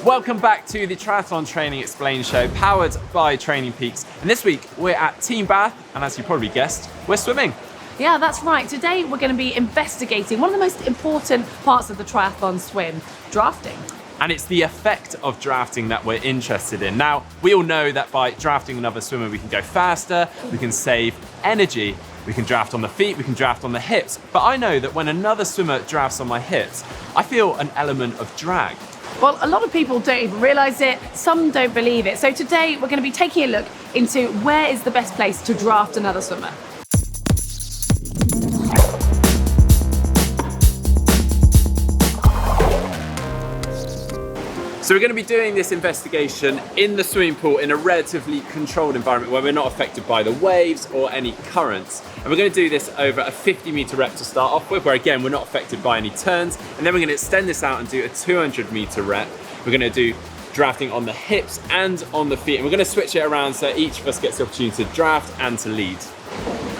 Welcome back to the Triathlon Training Explained show, powered by Training Peaks. And this week we're at Team Bath, and as you probably guessed, we're swimming. Yeah, that's right. Today we're going to be investigating one of the most important parts of the triathlon swim, drafting. And it's the effect of drafting that we're interested in. Now, we all know that by drafting another swimmer, we can go faster, we can save energy, we can draft on the feet, we can draft on the hips. But I know that when another swimmer drafts on my hips, I feel an element of drag. Well, a lot of people don't even realise it, some don't believe it. So today we're going to be taking a look into where is the best place to draft another swimmer. So we're going to be doing this investigation in the swimming pool in a relatively controlled environment where we're not affected by the waves or any currents. And we're going to do this over a 50-metre rep to start off with, where again, we're not affected by any turns. And then we're going to extend this out and do a 200-metre rep. We're going to do drafting on the hips and on the feet. And we're going to switch it around so each of us gets the opportunity to draft and to lead.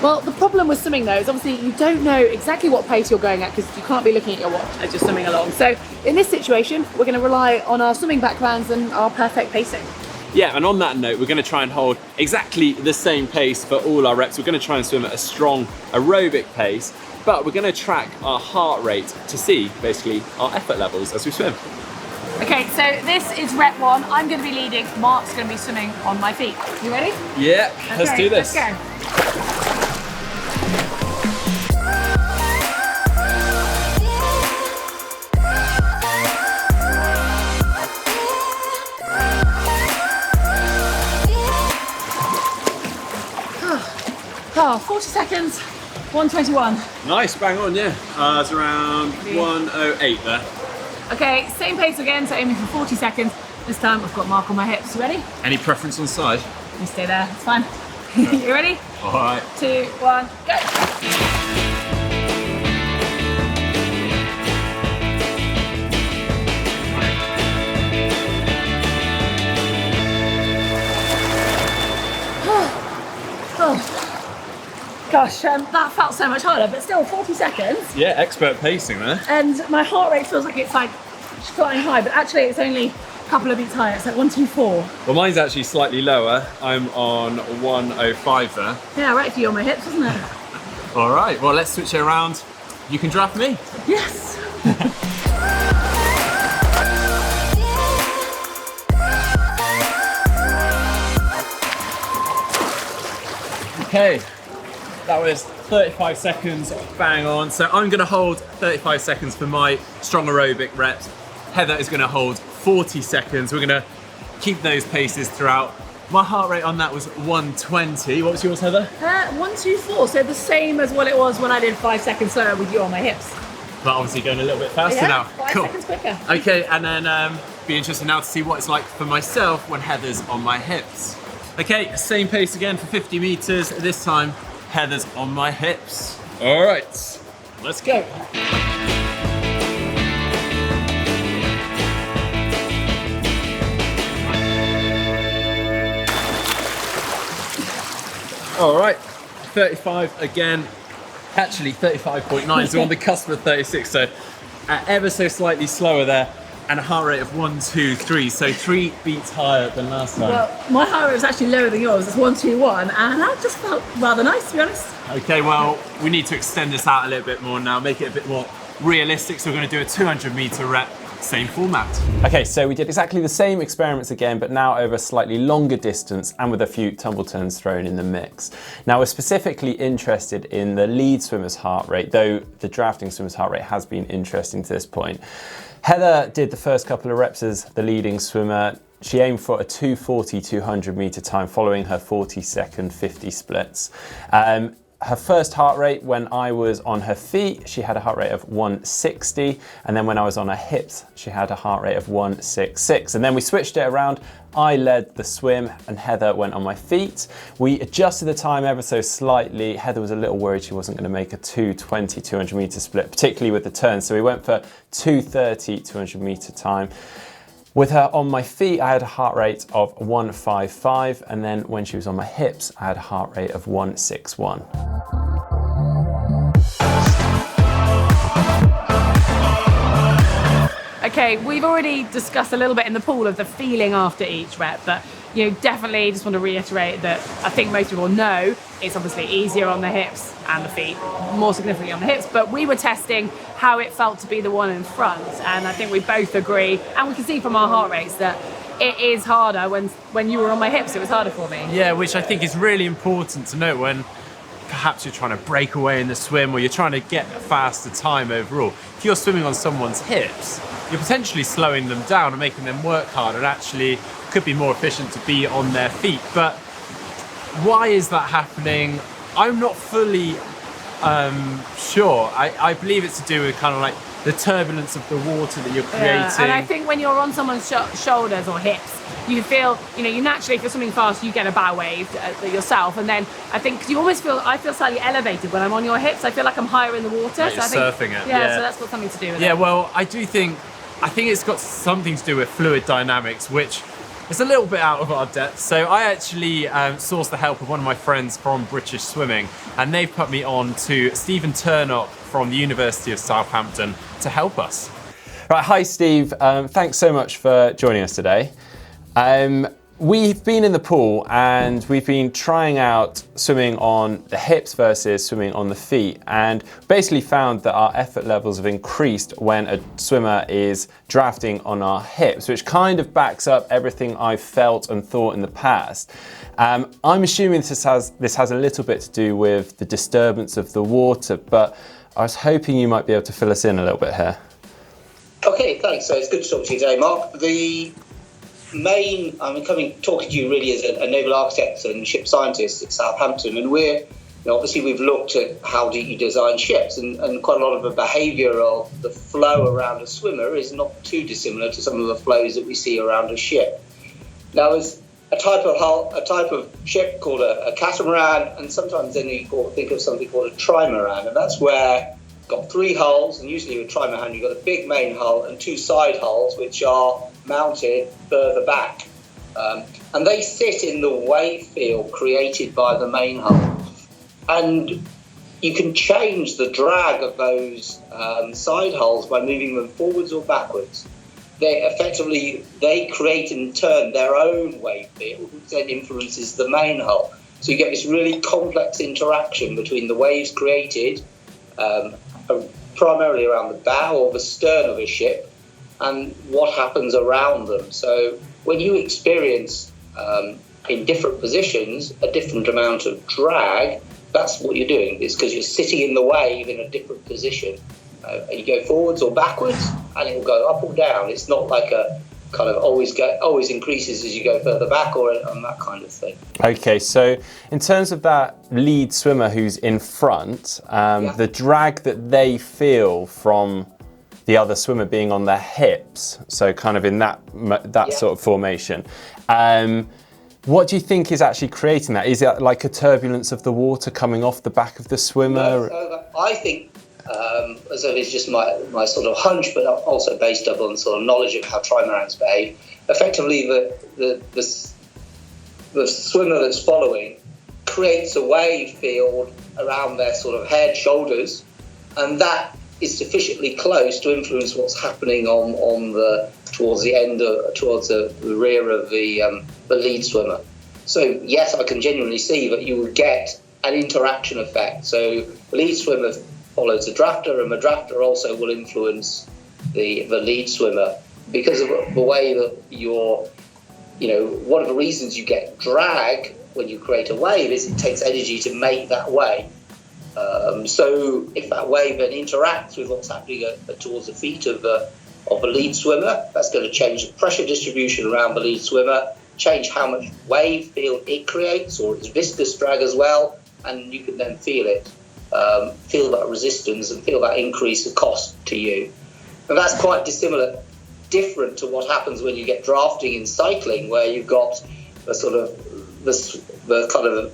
Well, the problem with swimming though is obviously you don't know exactly what pace you're going at because you can't be looking at your watch as you're swimming along. So in this situation, we're going to rely on our swimming backgrounds and our perfect pacing. Yeah, and on that note, we're going to try and hold exactly the same pace for all our reps. We're going to try and swim at a strong aerobic pace, but we're going to track our heart rate to see basically our effort levels as we swim. Okay, so this is rep 1. I'm going to be leading. Mark's going to be swimming on my feet. You ready? Yeah, let's do this. Let's go. Oh, 40 seconds, 121. Nice, bang on, yeah. It's around 108 there. Okay, same pace again, so aiming for 40 seconds. This time I've got Mark on my hips. You ready? Any preference on side? You stay there, it's fine. You ready? All right. 2, 1, go! Gosh, that felt so much harder, but still 40 seconds. Yeah, expert pacing there. And my heart rate feels like it's like flying high, but actually it's only a couple of beats higher. It's like 124. Well, mine's actually slightly lower. I'm on 105 there. Yeah, right for you on my hips, isn't it? All right, well, let's switch it around. You can draft me. Yes. Okay. That was 35 seconds, bang on. So I'm gonna hold 35 seconds for my strong aerobic reps. Heather is gonna hold 40 seconds. We're gonna keep those paces throughout. My heart rate on that was 120. What was yours, Heather? 124, so the same as what it was when I did 5 seconds slower with you on my hips. But obviously going a little bit faster Yeah, now. 5 Cool. seconds quicker. Okay, and then be interested now to see what it's like for myself when Heather's on my hips. Okay, same pace again for 50 meters. This time, Heather's on my hips. All right, let's go. All right, 35 again. Actually 35.9, so on the cusp of 36, so ever so slightly slower there. And a heart rate of 123, so 3 beats higher than last time. Well, my heart rate was actually lower than yours. It's 121, and that just felt rather nice, to be honest. Okay, well, we need to extend this out a little bit more now, make it a bit more realistic. So we're going to do a 200-meter rep, same format. Okay, so we did exactly the same experiments again, but now over a slightly longer distance and with a few tumble turns thrown in the mix. Now we're specifically interested in the lead swimmer's heart rate, though the drafting swimmer's heart rate has been interesting to this point. Heather did the first couple of reps as the leading swimmer. She aimed for a 2:40 200-meter time following her 40-second 50 splits. Her first heart rate when I was on her feet, she had a heart rate of 160, and then when I was on her hips, she had a heart rate of 166. And then we switched it around. I led the swim and Heather went on my feet. We adjusted the time ever so slightly. Heather was a little worried she wasn't going to make a 2:20 200-meter split, particularly with the turn. So we went for 2:30 200-meter time. With her on my feet, I had a heart rate of 155, and then when she was on my hips, I had a heart rate of 161. Okay, we've already discussed a little bit in the pool of the feeling after each rep, but definitely just want to reiterate that I think most people know it's obviously easier on the hips and the feet, more significantly on the hips, but we were testing how it felt to be the one in front, and I think we both agree, and we can see from our heart rates that it is harder when you were on my hips, it was harder for me. Yeah, which I think is really important to note when perhaps you're trying to break away in the swim or you're trying to get a faster time overall. If you're swimming on someone's hips, you're potentially slowing them down and making them work harder, and actually could be more efficient to be on their feet. But why is that happening? I'm not fully sure. I believe it's to do with kind of like the turbulence of the water that you're creating. Yeah, and I think when you're on someone's shoulders or hips, you feel, you naturally, if you're swimming fast, you get a bow wave yourself. And then I think, because I feel slightly elevated when I'm on your hips. I feel like I'm higher in the water. Like you're surfing it. Yeah, so that's got something to do with it. Yeah, well, I think it's got something to do with fluid dynamics, which is a little bit out of our depth. So I actually sourced the help of one of my friends from British Swimming, and they've put me on to Stephen Turnock from the University of Southampton to help us. Right, hi Steve, thanks so much for joining us today. We've been in the pool and we've been trying out swimming on the hips versus swimming on the feet, and basically found that our effort levels have increased when a swimmer is drafting on our hips, which kind of backs up everything I've felt and thought in the past. I'm assuming this has a little bit to do with the disturbance of the water, but I was hoping you might be able to fill us in a little bit here. Okay, thanks. So it's good to talk to you today, Mark. I'm talking to you really as a naval architect and ship scientist at Southampton, and obviously we've looked at how do you design ships, and quite a lot of the behaviour of the flow around a swimmer is not too dissimilar to some of the flows that we see around a ship. Now, there's a type of ship called a catamaran, and sometimes then you think of something called a trimaran, and that's where you've got three hulls, and usually with a trimaran you've got a big main hull and two side hulls which are mounted further back, and they sit in the wave field created by the main hull, and you can change the drag of those side hulls by moving them forwards or backwards. They create in turn their own wave field, which then influences the main hull. So you get this really complex interaction between the waves created primarily around the bow or the stern of a ship and what happens around them. So when you experience in different positions a different amount of drag, that's what you're doing. It's because you're sitting in the wave in a different position. And you go forwards or backwards, and it will go up or down. It's not like a kind of always increases as you go further back or that kind of thing. Okay, so in terms of that lead swimmer who's in front, the drag that they feel from the other swimmer being on their hips, so kind of in that sort of formation, what do you think is actually creating that? Is it like a turbulence of the water coming off the back of the swimmer? No, I think, so it's just my sort of hunch, but also based upon sort of knowledge of how trimarans behave. Effectively, the swimmer that's following creates a wave field around their sort of head, shoulders, and that is sufficiently close to influence what's happening towards the rear of the lead swimmer. So yes, I can genuinely see that you would get an interaction effect. So the lead swimmer follows the drafter, and the drafter also will influence the lead swimmer because of the way that one of the reasons you get drag when you create a wave is it takes energy to make that wave. So if that wave then interacts with what's happening towards the feet of the lead swimmer, that's going to change the pressure distribution around the lead swimmer, change how much wave field it creates, or its viscous drag as well, and you can then feel it, feel that resistance and feel that increase of cost to you. And that's quite different to what happens when you get drafting in cycling, where you've got the kind of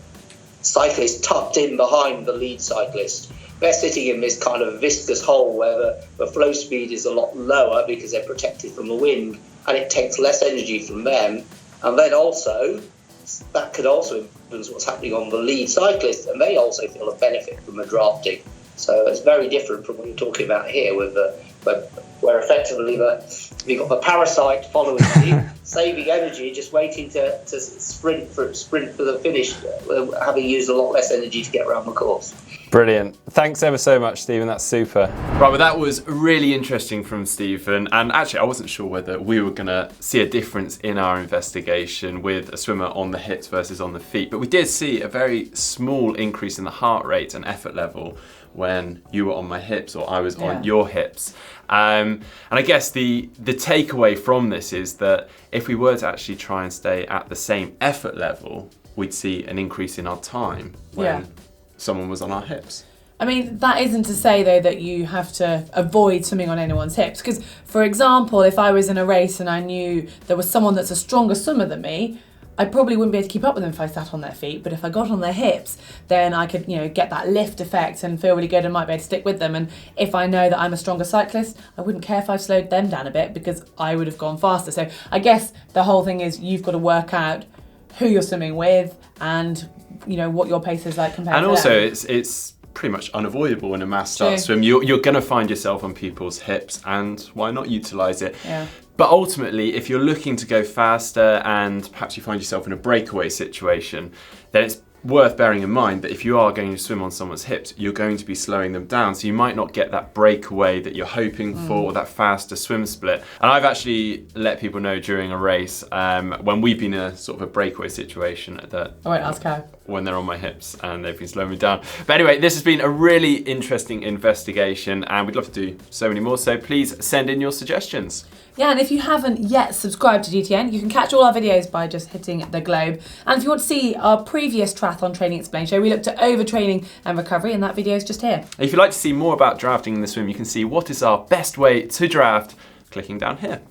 cyclist tucked in behind the lead cyclist. They're sitting in this kind of viscous hole where the flow speed is a lot lower because they're protected from the wind, and it takes less energy from them. And then also, that could also influence what's happening on the lead cyclist, and they also feel a benefit from the drafting. So it's very different from what you're talking about here, where effectively to believe you've got the parasite following you, saving energy, just waiting to sprint for the finish, having used a lot less energy to get around the course. Brilliant. Thanks ever so much, Stephen. That's super. Right, well, that was really interesting from Stephen. And actually, I wasn't sure whether we were going to see a difference in our investigation with a swimmer on the hips versus on the feet. But we did see a very small increase in the heart rate and effort level when you were on my hips or I was on your hips. And I guess the takeaway from this is that if we were to actually try and stay at the same effort level, we'd see an increase in our time when someone was on our hips. I mean, that isn't to say, though, that you have to avoid swimming on anyone's hips. Because, for example, if I was in a race and I knew there was someone that's a stronger swimmer than me, I probably wouldn't be able to keep up with them if I sat on their feet. But if I got on their hips, then I could, get that lift effect and feel really good and might be able to stick with them. And if I know that I'm a stronger cyclist, I wouldn't care if I've slowed them down a bit because I would have gone faster. So I guess the whole thing is you've got to work out who you're swimming with and what your pace is like compared to them. And also, it's pretty much unavoidable in a mass start swim. You're going to find yourself on people's hips, and why not utilise it? Yeah. But ultimately, if you're looking to go faster and perhaps you find yourself in a breakaway situation, then it's worth bearing in mind that if you are going to swim on someone's hips, you're going to be slowing them down. So you might not get that breakaway that you're hoping for, or that faster swim split. And I've actually let people know during a race, when we've been in a sort of a breakaway situation, that I won't ask how. When they're on my hips and they've been slowing me down. But anyway, this has been a really interesting investigation and we'd love to do so many more. So please send in your suggestions. Yeah, and if you haven't yet subscribed to GTN, you can catch all our videos by just hitting the globe. And if you want to see our previous triathlon training explained show, we looked at overtraining and recovery, and that video is just here. If you'd like to see more about drafting in the swim, you can see what is our best way to draft, clicking down here.